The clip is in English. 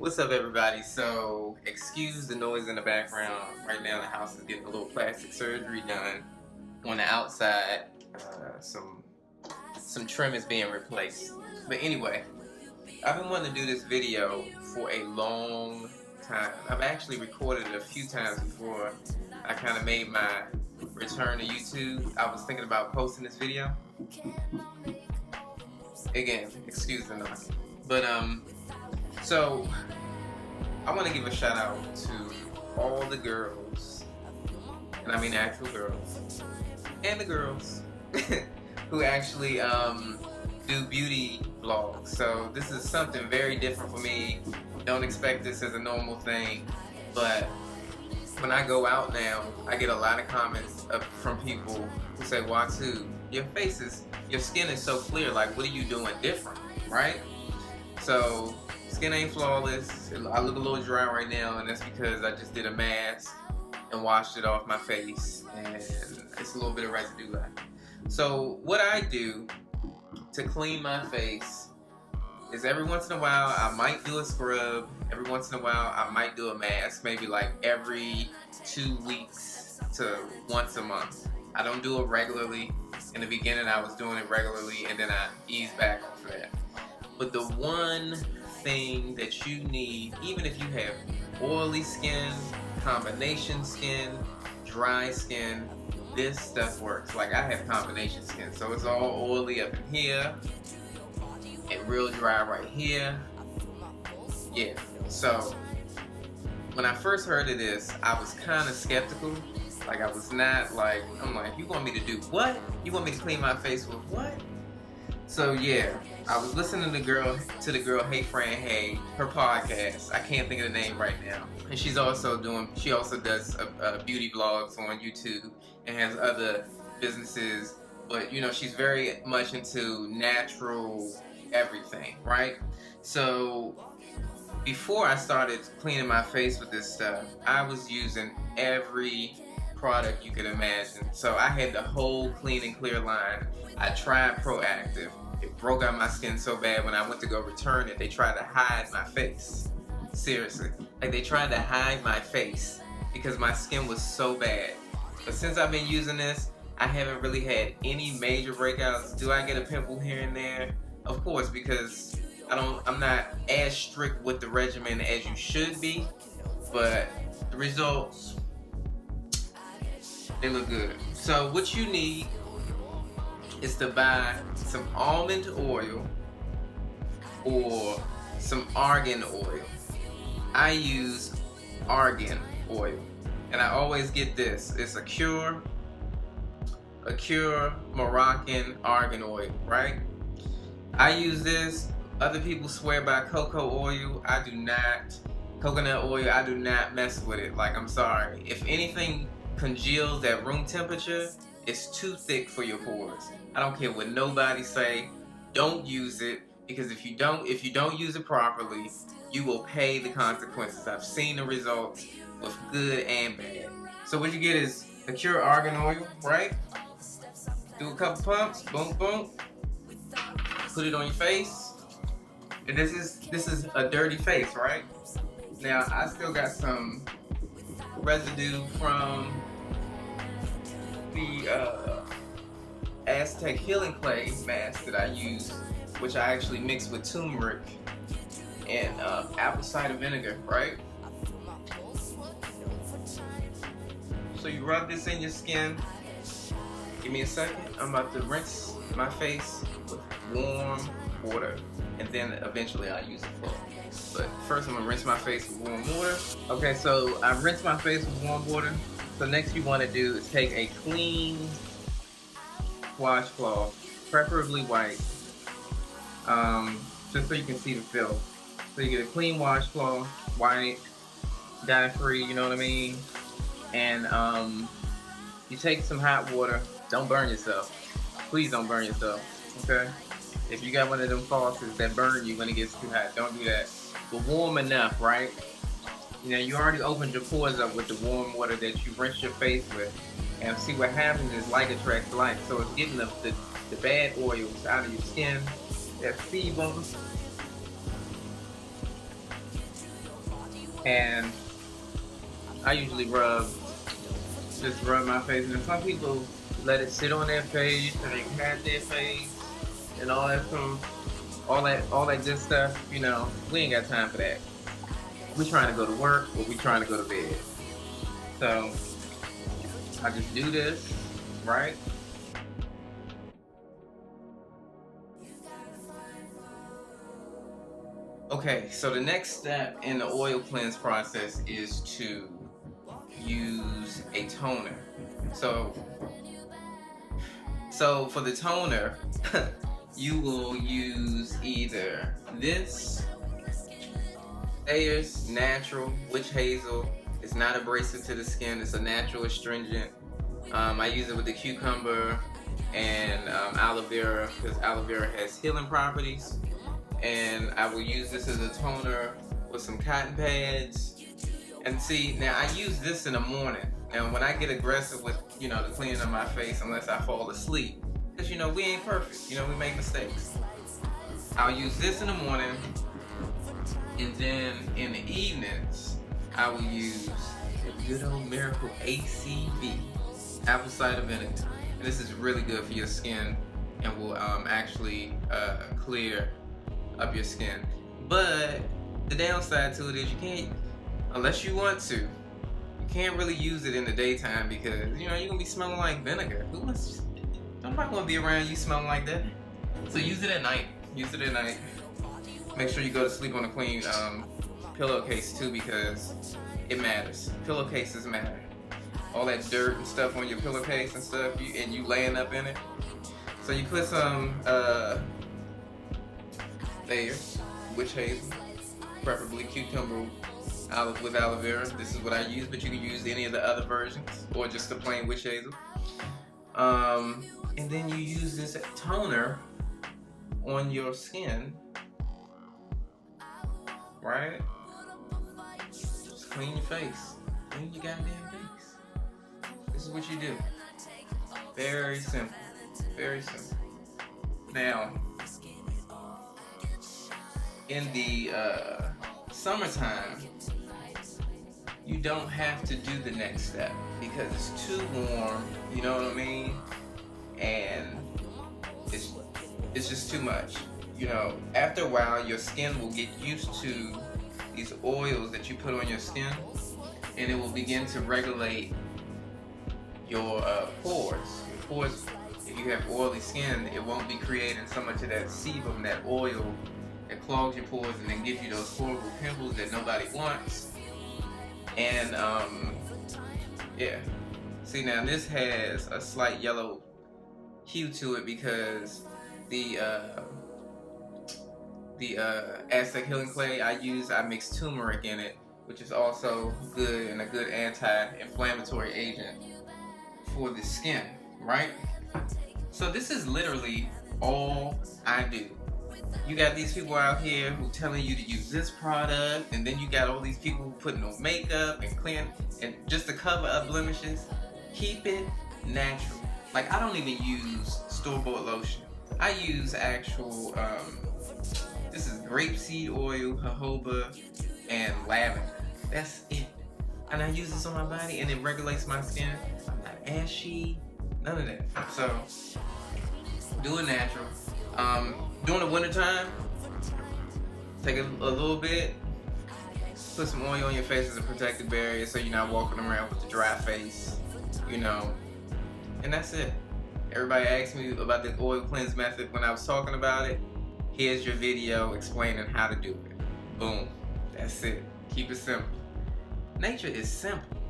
What's up, everybody? So, excuse the noise in the background. Right now, the house is getting a little plastic surgery done on the outside. Some trim is being replaced. But anyway, I've been wanting to do this video for a long time. I've actually recorded it a few times before I kind of made my return to YouTube. I was thinking about posting this video. Again, excuse the noise. But so I want to give a shout out to all the girls, and I mean actual girls, and the girls who actually do beauty vlogs. So this is something very different for me. Don't expect this as a normal thing, but when I go out now, I get a lot of comments from people who say, "Watu, your skin is so clear. Like, what are you doing different, right?" So skin ain't flawless. I look a little dry right now, and that's because I just did a mask and washed it off my face, and it's a little bit of residue left. So what I do to clean my face is every once in a while I might do a scrub. Every once in a while I might do a mask, maybe like every 2 weeks to once a month. I don't do it regularly. In the beginning I was doing it regularly, and then I eased back off of that. But the one thing that you need, even if you have oily skin, combination skin, dry skin, this stuff works. Like, I have combination skin, so it's all oily up in here and real dry right here. Yeah, so when I first heard of this, I was kind of skeptical. Like, I was not like, I'm like, you want me to do what? You want me to clean my face with what? So yeah, I was listening to the girl Hey Fran Hey, her podcast. I can't think of the name right now. And she also does beauty vlogs on YouTube and has other businesses. But you know, she's very much into natural everything, right? So before I started cleaning my face with this stuff, I was using every product you could imagine. So I had the whole clean and clear line. I tried Proactive. It broke out my skin so bad when I went to go return it, they tried to hide my face. Seriously. Like, they tried to hide my face because my skin was so bad. But since I've been using this, I haven't really had any major breakouts. Do I get a pimple here and there? Of course, because I'm not as strict with the regimen as you should be, but the results, they look good. So what you need is to buy some almond oil or some argan oil. I use argan oil, and I always get this. It's a Cure Moroccan argan oil, right? I use this. Other people swear by cocoa oil. I do not. Coconut oil, I do not mess with it. Like, I'm sorry. If anything congeals at room temperature, it's too thick for your pores. I don't care what nobody say. Don't use it, because if you don't use it properly, you will pay the consequences. I've seen the results with good and bad. So what you get is a Cure argan oil, right? Do a couple pumps, boom, boom. Put it on your face, and this is a dirty face, right? Now I still got some residue from the Aztec healing clay mask that I use, which I actually mix with turmeric and apple cider vinegar, right? So you rub this in your skin. Give me a second. I'm about to rinse my face with warm water, and then eventually I'll use it for. But first I'm gonna rinse my face with warm water. Okay, so I've rinsed my face with warm water. So next you want to do is take a clean washcloth, preferably white, just so you can see the filth. So you get a clean washcloth, white, dye-free, you know what I mean? And you take some hot water. Don't burn yourself. Please don't burn yourself, okay? If you got one of them faucets that burn you when it gets too hot, don't do that. But warm enough, right? You know, you already opened your pores up with the warm water that you rinse your face with. And see, what happens is like attracts like. So it's getting the bad oils out of your skin, that sebum, And I usually just rub my face. And some people let it sit on their face and they pat their face and all that all that good stuff. You know, we ain't got time for that. We trying to go to work or we trying to go to bed. So I just do this, right? Okay, so the next step in the oil cleanse process is to use a toner. So for the toner, you will use either this Ayers Natural Witch Hazel. It's not abrasive to the skin. It's a natural astringent. I use it with the cucumber and aloe vera because aloe vera has healing properties. And I will use this as a toner with some cotton pads. And see, now I use this in the morning. Now when I get aggressive with, you know, the cleaning of my face, unless I fall asleep, because you know we ain't perfect, you know, we make mistakes. I'll use this in the morning, and then in the evenings I will use the good old Miracle ACV, apple cider vinegar. And this is really good for your skin and will actually clear up your skin. But the downside to it is you can't, unless you want to, you can't really use it in the daytime because you know you're gonna be smelling like vinegar. Nobody wanna be around you smelling like that. So use it at night. Use it at night. Make sure you go to sleep on a clean pillowcase too because it matters. Pillowcases matter. All that dirt and stuff on your pillowcase and stuff, and you laying up in it. So you put some Ayers, witch hazel, preferably cucumber with aloe vera. This is what I use, but you can use any of the other versions or just the plain witch hazel. And then you use this toner on your skin, right? Just clean your face. Clean your goddamn face. This is what you do. Very simple. Very simple. Now, in the summertime, you don't have to do the next step because it's too warm, you know what I mean? And it's just too much. You know, after a while, your skin will get used to these oils that you put on your skin, and it will begin to regulate your pores. Your pores, if you have oily skin, it won't be creating so much of that sebum, that oil that clogs your pores and then gives you those horrible pimples that nobody wants. And yeah. See, now this has a slight yellow hue to it because the Aztec healing clay I mix turmeric in it, which is also good and a good anti-inflammatory agent for the skin, right? So this is literally all I do. You got these people out here who telling you to use this product, and then you got all these people who putting on makeup and clean and just to cover up blemishes. Keep it natural. Like I don't even use store-bought lotion. I use actual this is grapeseed oil, jojoba, and lavender. That's it. And I use this on my body and it regulates my skin. I'm not ashy, none of that. So do it natural. During the wintertime, take a little bit, put some oil on your face as a protective barrier so you're not walking around with a dry face, you know, and that's it. Everybody asked me about the oil cleanse method when I was talking about it. Here's your video explaining how to do it. Boom. That's it. Keep it simple. Nature is simple.